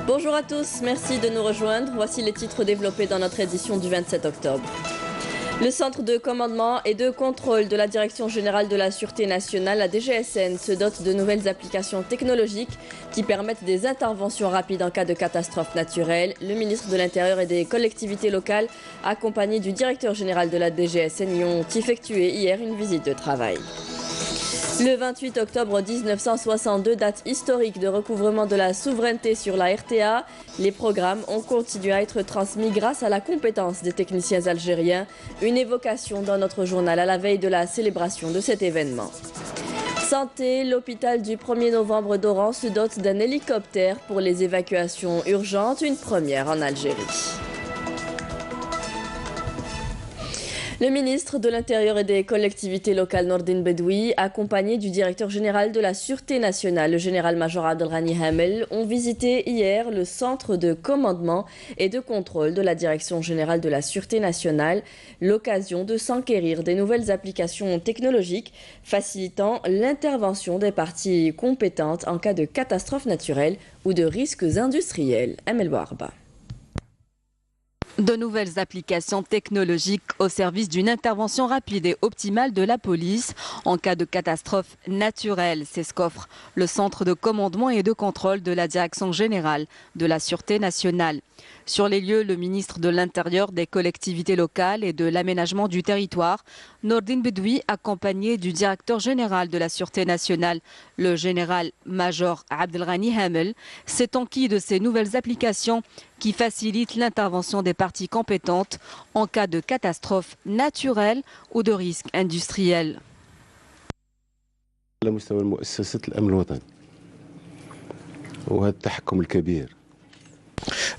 Bonjour à tous, merci de nous rejoindre. Voici les titres développés dans notre édition du 27 octobre. Le centre de commandement et de contrôle de la Direction générale de la Sûreté nationale, la DGSN, se dote de nouvelles applications technologiques qui permettent des interventions rapides en cas de catastrophe naturelle. Le ministre de l'Intérieur et des collectivités locales, accompagné du directeur général de la DGSN, y ont effectué hier une visite de travail. Le 28 octobre 1962, date historique de recouvrement de la souveraineté sur la RTA, les programmes ont continué à être transmis grâce à la compétence des techniciens algériens. Une évocation dans notre journal à la veille de la célébration de cet événement. Santé, l'hôpital du 1er novembre d'Oran se dote d'un hélicoptère pour les évacuations urgentes, une première en Algérie. Le ministre de l'Intérieur et des collectivités locales, Nordine Bedoui, accompagné du directeur général de la Sûreté nationale, le général-major Abdelghani Hamel, ont visité hier le centre de commandement et de contrôle de la Direction générale de la Sûreté nationale, l'occasion de s'enquérir des nouvelles applications technologiques facilitant l'intervention des parties compétentes en cas de catastrophe naturelle ou de risques industriels. Amel Bouarba. De nouvelles applications technologiques au service d'une intervention rapide et optimale de la police en cas de catastrophe naturelle. C'est ce qu'offre le centre de commandement et de contrôle de la Direction générale de la Sûreté nationale. Sur les lieux, le ministre de l'Intérieur, des collectivités locales et de l'aménagement du territoire, Nordine Bedoui, accompagné du directeur général de la Sûreté nationale, le général-major Abdelghani Hamel, s'est enquis de ces nouvelles applications qui facilitent l'intervention des parties compétentes en cas de catastrophe naturelle ou de risque industriel.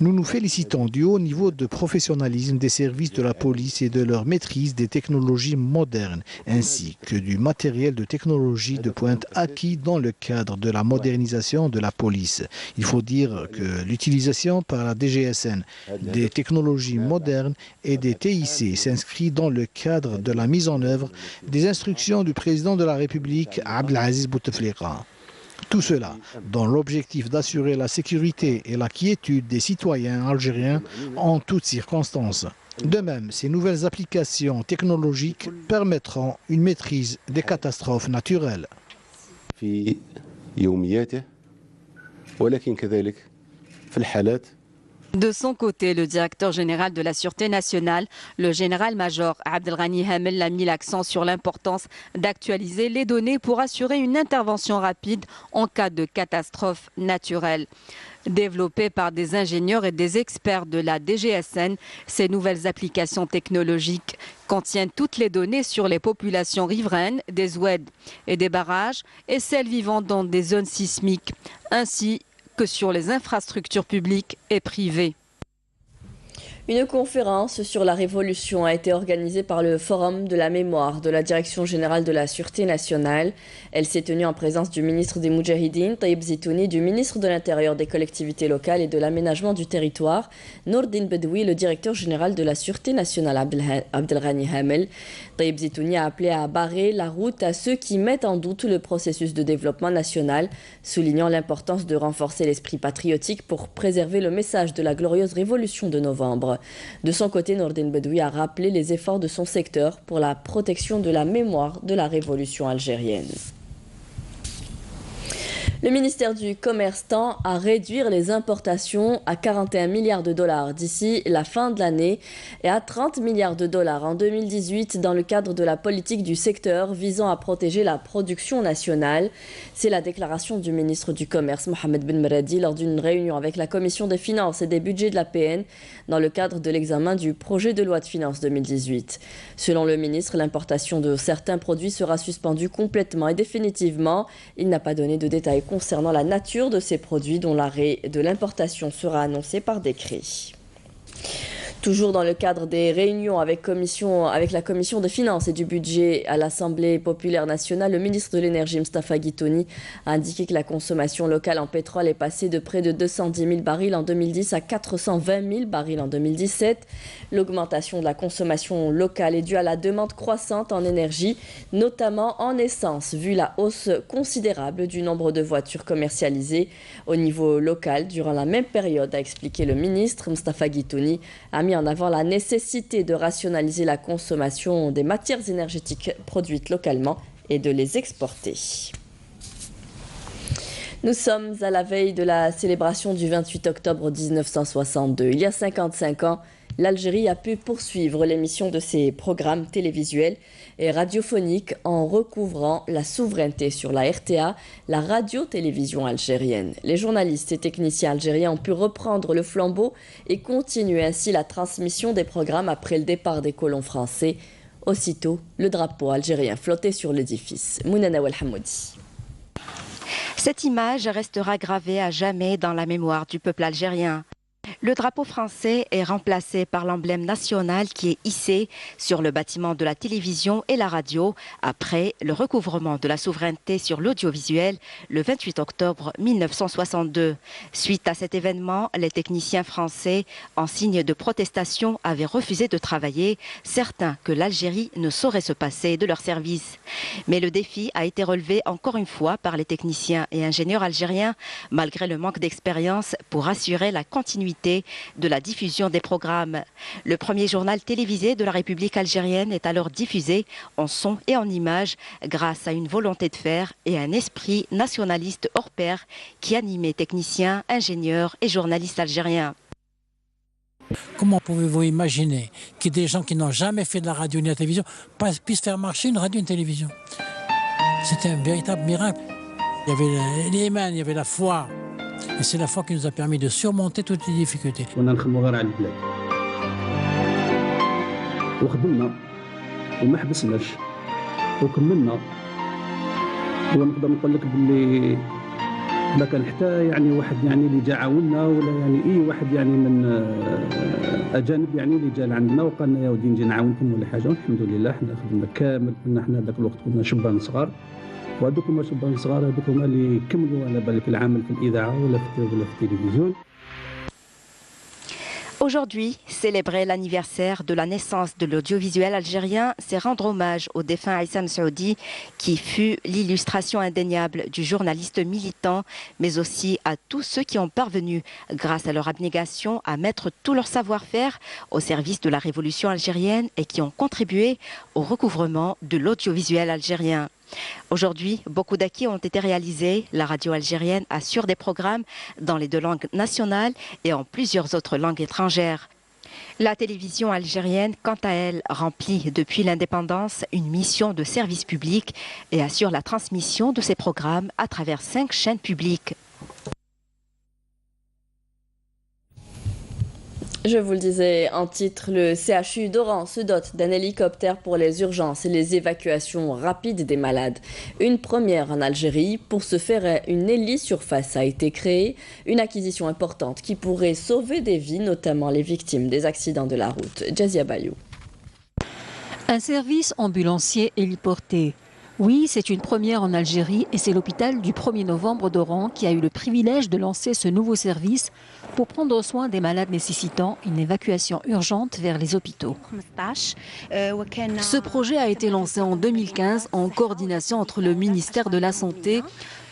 Nous nous félicitons du haut niveau de professionnalisme des services de la police et de leur maîtrise des technologies modernes, ainsi que du matériel de technologie de pointe acquis dans le cadre de la modernisation de la police. Il faut dire que l'utilisation par la DGSN des technologies modernes et des TIC s'inscrit dans le cadre de la mise en œuvre des instructions du président de la République, Abdelaziz Bouteflika. Tout cela dans l'objectif d'assurer la sécurité et la quiétude des citoyens algériens en toutes circonstances. De même, ces nouvelles applications technologiques permettront une maîtrise des catastrophes naturelles. De son côté, le directeur général de la Sûreté nationale, le général-major Abdelghani Hamel, a mis l'accent sur l'importance d'actualiser les données pour assurer une intervention rapide en cas de catastrophe naturelle. Développées par des ingénieurs et des experts de la DGSN, ces nouvelles applications technologiques contiennent toutes les données sur les populations riveraines, des oueds et des barrages et celles vivant dans des zones sismiques, ainsi que sur les infrastructures publiques et privées. Une conférence sur la Révolution a été organisée par le Forum de la mémoire de la Direction générale de la Sûreté nationale. Elle s'est tenue en présence du ministre des Moudjahidines, Taïb Zitouni, du ministre de l'Intérieur, des collectivités locales et de l'aménagement du territoire, Nordine Bedoui, le directeur général de la Sûreté nationale, Abdelghani Hamel. Taïb Zitouni a appelé à barrer la route à ceux qui mettent en doute le processus de développement national, soulignant l'importance de renforcer l'esprit patriotique pour préserver le message de la glorieuse révolution de novembre. De son côté, Nordine Bedoui a rappelé les efforts de son secteur pour la protection de la mémoire de la révolution algérienne. Le ministère du Commerce tend à réduire les importations à 41 milliards de dollars d'ici la fin de l'année et à 30 milliards de dollars en 2018 dans le cadre de la politique du secteur visant à protéger la production nationale. C'est la déclaration du ministre du Commerce, Mohamed Ben Meradi, lors d'une réunion avec la Commission des finances et des budgets de la PN dans le cadre de l'examen du projet de loi de finances 2018. Selon le ministre, l'importation de certains produits sera suspendue complètement et définitivement. Il n'a pas donné de détails concernant la nature de ces produits dont l'arrêt de l'importation sera annoncé par décret. Toujours dans le cadre des réunions avec la Commission des finances et du budget à l'Assemblée populaire nationale, le ministre de l'Énergie, Mostafa Guitouni, a indiqué que la consommation locale en pétrole est passée de près de 210 000 barils en 2010 à 420 000 barils en 2017. L'augmentation de la consommation locale est due à la demande croissante en énergie, notamment en essence, vu la hausse considérable du nombre de voitures commercialisées au niveau local durant la même période, a expliqué le ministre. Mostafa Guitouni a mis en avant la nécessité de rationaliser la consommation des matières énergétiques produites localement et de les exporter. Nous sommes à la veille de la célébration du 28 octobre 1962. Il y a 55 ans, l'Algérie a pu poursuivre l'émission de ses programmes télévisuels et radiophoniques en recouvrant la souveraineté sur la RTA, la radio-télévision algérienne. Les journalistes et techniciens algériens ont pu reprendre le flambeau et continuer ainsi la transmission des programmes après le départ des colons français. Aussitôt, le drapeau algérien flottait sur l'édifice. Mounana Walhamoudi. Cette image restera gravée à jamais dans la mémoire du peuple algérien. Le drapeau français est remplacé par l'emblème national qui est hissé sur le bâtiment de la télévision et la radio après le recouvrement de la souveraineté sur l'audiovisuel le 28 octobre 1962. Suite à cet événement, les techniciens français, en signe de protestation, avaient refusé de travailler, certains que l'Algérie ne saurait se passer de leur service. Mais le défi a été relevé encore une fois par les techniciens et ingénieurs algériens, malgré le manque d'expérience pour assurer la continuité de la diffusion des programmes. Le premier journal télévisé de la République algérienne est alors diffusé en son et en images grâce à une volonté de faire et un esprit nationaliste hors pair qui animait techniciens, ingénieurs et journalistes algériens. Comment pouvez-vous imaginer que des gens qui n'ont jamais fait de la radio ni de la télévision puissent faire marcher une radio et une télévision? C'était un véritable miracle. Il y avait l'Iman, il y avait la foi. Et c'est la foi qui nous a permis de surmonter toutes les difficultés. كنا نخدموا غير على البلاد وخدمنا وما حبسناش وكملنا ونقدر نقول لك باللي ما كان حتى يعني واحد يعني اللي جا عاوننا ولا يعني اي واحد يعني من اجانب يعني اللي جا لعندنا وقال لنا يا ودي نجي نعاونكم ولا حاجه. والحمد لله حنا خدمنا كامل. كنا حنا ذاك الوقت كنا شبان صغار وهذوك هما شبان صغار هذوك هما اللي كملوا على بالك العمل في الاذاعه ولا في التلفزيون. Aujourd'hui, célébrer l'anniversaire de la naissance de l'audiovisuel algérien, c'est rendre hommage au défunt Issam Saoudi, qui fut l'illustration indéniable du journaliste militant, mais aussi à tous ceux qui ont parvenu, grâce à leur abnégation, à mettre tout leur savoir-faire au service de la révolution algérienne et qui ont contribué au recouvrement de l'audiovisuel algérien. Aujourd'hui, beaucoup d'acquis ont été réalisés. La radio algérienne assure des programmes dans les 2 langues nationales et en plusieurs autres langues étrangères. La télévision algérienne, quant à elle, remplit depuis l'indépendance une mission de service public et assure la transmission de ses programmes à travers 5 chaînes publiques. Je vous le disais en titre, le CHU d'Oran se dote d'un hélicoptère pour les urgences et les évacuations rapides des malades. Une première en Algérie. Pour ce faire, une hélisurface a été créée, une acquisition importante qui pourrait sauver des vies, notamment les victimes des accidents de la route. Jazia Bayou. Un service ambulancier héliporté. Oui, c'est une première en Algérie et c'est l'hôpital du 1er novembre d'Oran qui a eu le privilège de lancer ce nouveau service pour prendre soin des malades nécessitant une évacuation urgente vers les hôpitaux. Ce projet a été lancé en 2015 en coordination entre le ministère de la Santé,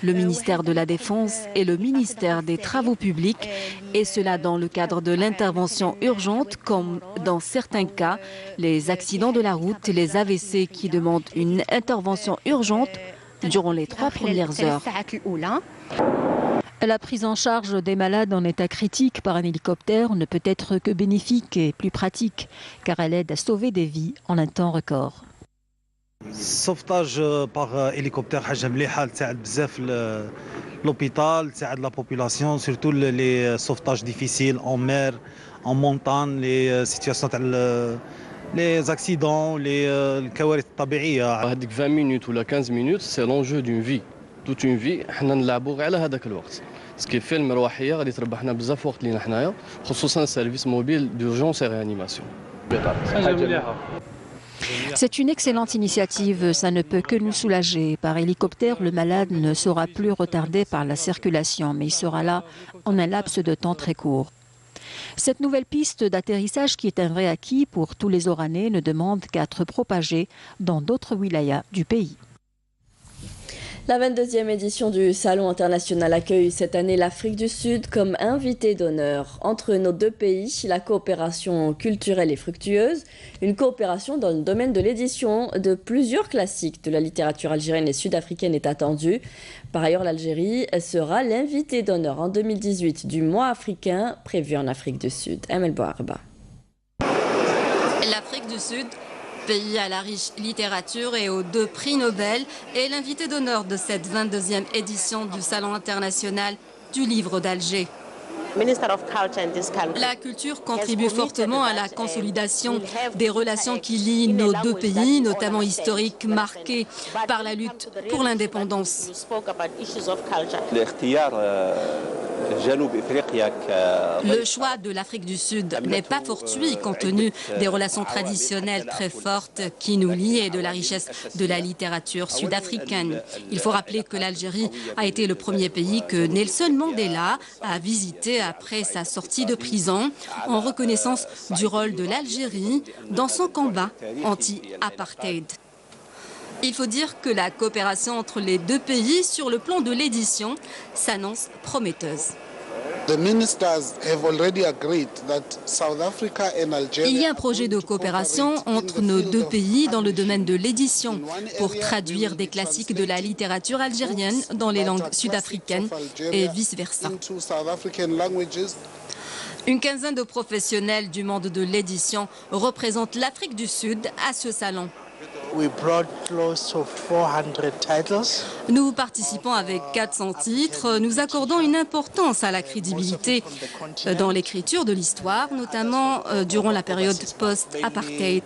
le ministère de la Défense et le ministère des Travaux publics, et cela dans le cadre de l'intervention urgente, comme dans certains cas, les accidents de la route, les AVC qui demandent une intervention urgente durant les 3 premières heures. La prise en charge des malades en état critique par un hélicoptère ne peut être que bénéfique et plus pratique, car elle aide à sauver des vies en un temps record. السوفتاج باغ هليكوبتر حاجه مليحه تساعد بزاف لوبيتال تساعد لا بوبولاسيون سورتو لي سوفتاج ديفيسيل اون مير اون مونتان لي سيتوياسيون تاع لي زاكسيدون لي الكوارث الطبيعيه. هذيك 20 minutes ولا 15 minutes سي لونجو دون في توت اون في حنا نلعبوا غير على هذاك الوقت Ce qui fait المروحيه غادي تربحنا بزاف وقت لينا حنايا خصوصا سيرفيس موبيل دورجونس et réanimation. C'est une excellente initiative, ça ne peut que nous soulager. Par hélicoptère, le malade ne sera plus retardé par la circulation, mais il sera là en un laps de temps très court. Cette nouvelle piste d'atterrissage, qui est un vrai acquis pour tous les Oranais, ne demande qu'à être propagée dans d'autres wilayas du pays. La 22e édition du Salon international accueille cette année l'Afrique du Sud comme invité d'honneur. Entre nos deux pays, la coopération culturelle est fructueuse, une coopération dans le domaine de l'édition de plusieurs classiques de la littérature algérienne et sud-africaine est attendue. Par ailleurs, l'Algérie sera l'invité d'honneur en 2018 du mois africain prévu en Afrique du Sud. Amel Bouarba. L'Afrique du Sud, pays à la riche littérature et aux 2 prix Nobel, est l'invité d'honneur de cette 22e édition du Salon international du livre d'Alger. La culture contribue fortement à la consolidation des relations qui lient nos 2 pays, notamment historiques, marquées par la lutte pour l'indépendance. Le choix de l'Afrique du Sud n'est pas fortuit compte tenu des relations traditionnelles très fortes qui nous lient et de la richesse de la littérature sud-africaine. Il faut rappeler que l'Algérie a été le premier pays que Nelson Mandela a visité après sa sortie de prison, en reconnaissance du rôle de l'Algérie dans son combat anti-apartheid. Il faut dire que la coopération entre les 2 pays sur le plan de l'édition s'annonce prometteuse. Il y a un projet de coopération entre nos 2 pays dans le domaine de l'édition pour traduire des classiques de la littérature algérienne dans les langues sud-africaines et vice-versa. Une quinzaine de professionnels du monde de l'édition représentent l'Afrique du Sud à ce salon. Nous participons avec 400 titres. Nous accordons une importance à la crédibilité dans l'écriture de l'histoire, notamment durant la période post-apartheid.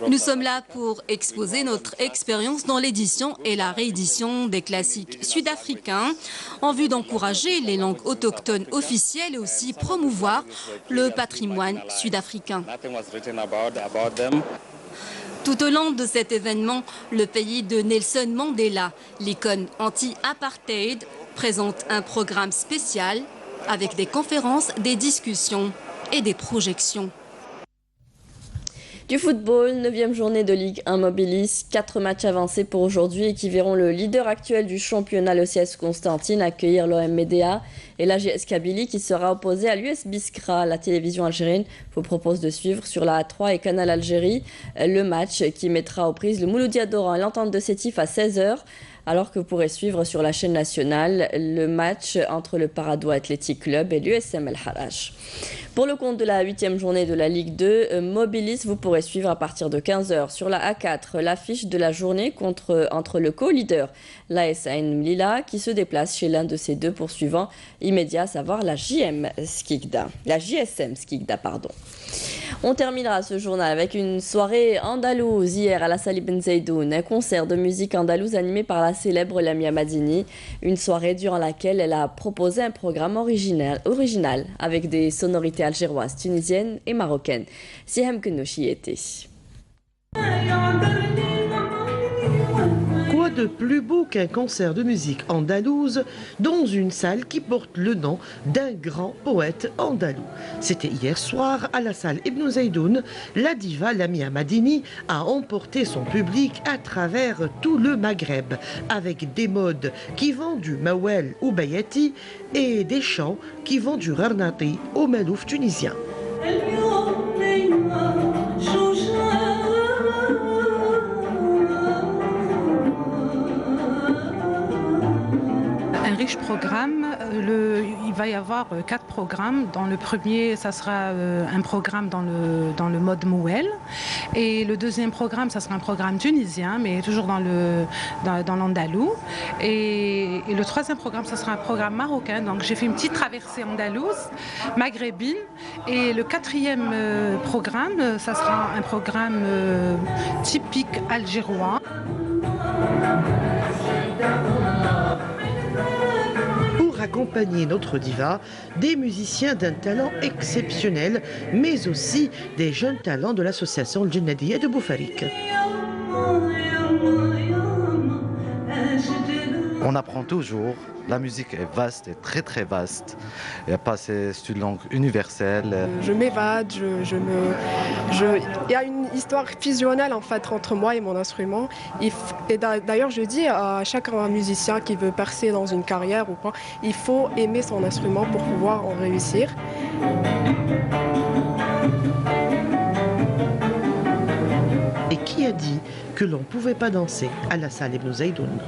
Nous sommes là pour exposer notre expérience dans l'édition et la réédition des classiques sud-africains en vue d'encourager les langues autochtones officielles et aussi promouvoir le patrimoine sud-africain. Tout au long de cet événement, le pays de Nelson Mandela, l'icône anti-apartheid, présente un programme spécial avec des conférences, des discussions et des projections. Du football, 9e journée de Ligue 1 Mobilis, 4 matchs avancés pour aujourd'hui et qui verront le leader actuel du championnat, le CS Constantine, accueillir l'OM Médéa et l'AGS Kabylie qui sera opposé à l'US Biskra. La télévision algérienne vous propose de suivre sur la A3 et Canal Algérie le match qui mettra aux prises le Mouloudia d'Oran et l'Entente de Sétif à 16h. Alors que vous pourrez suivre sur la chaîne nationale le match entre le Paradou Athletic Club et l'USM El Harrach. Pour le compte de la 8e journée de la Ligue 2, Mobilis, vous pourrez suivre à partir de 15h sur la A4 l'affiche de la journée entre le co-leader, l'AS Ain Lila, qui se déplace chez l'un de ses 2 poursuivants immédiats, à savoir la JSM Skikda. On terminera ce journal avec une soirée andalouse hier à la salle Ibn Zaidoun, un concert de musique andalouse animé par la célèbre Lamia Madini, une soirée durant laquelle elle a proposé un programme original avec des sonorités algéroises, tunisiennes et marocaines. Sihem Kenouchi était. Quoi de plus beau qu'un concert de musique andalouse dans une salle qui porte le nom d'un grand poète andalou. C'était hier soir à la salle Ibn Zaidoun. La diva Lamia Madini a emporté son public à travers tout le Maghreb avec des modes qui vont du Mawel au Bayati et des chants qui vont du Rarnati au Malouf tunisien. Un riche programme, il va y avoir 4 programmes. Dans le premier, ça sera un programme dans le mode Mouel. Et le deuxième programme, ça sera un programme tunisien, mais toujours dans l'andalou. Et le troisième programme, ça sera un programme marocain. Donc j'ai fait une petite traversée andalouse, maghrébine. Et le quatrième programme, ça sera un programme typique algérois. accompagner notre diva des musiciens d'un talent exceptionnel, mais aussi des jeunes talents de l'association Al Jannadiya de Boufarik. On apprend toujours, la musique est vaste et très très vaste. C'est une langue universelle. Je m'évade, il y a une histoire fusionnelle en fait entre moi et mon instrument. Et d'ailleurs je dis à chaque musicien qui veut percer dans une carrière ou quoi, il faut aimer son instrument pour pouvoir en réussir. Et qui a dit que l'on ne pouvait pas danser à la salle Ibn Zaidoun?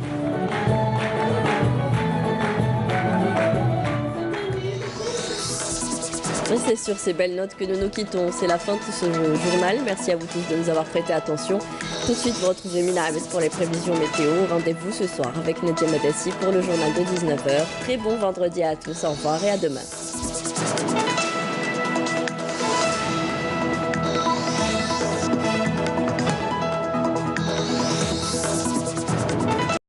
C'est sur ces belles notes que nous nous quittons. C'est la fin de ce journal. Merci à vous tous de nous avoir prêté attention. Tout de suite, vous retrouvez Mina Abed pour les prévisions météo. Rendez-vous ce soir avec Nadia Madassi pour le journal de 19h. Très bon vendredi à tous. Au revoir et à demain.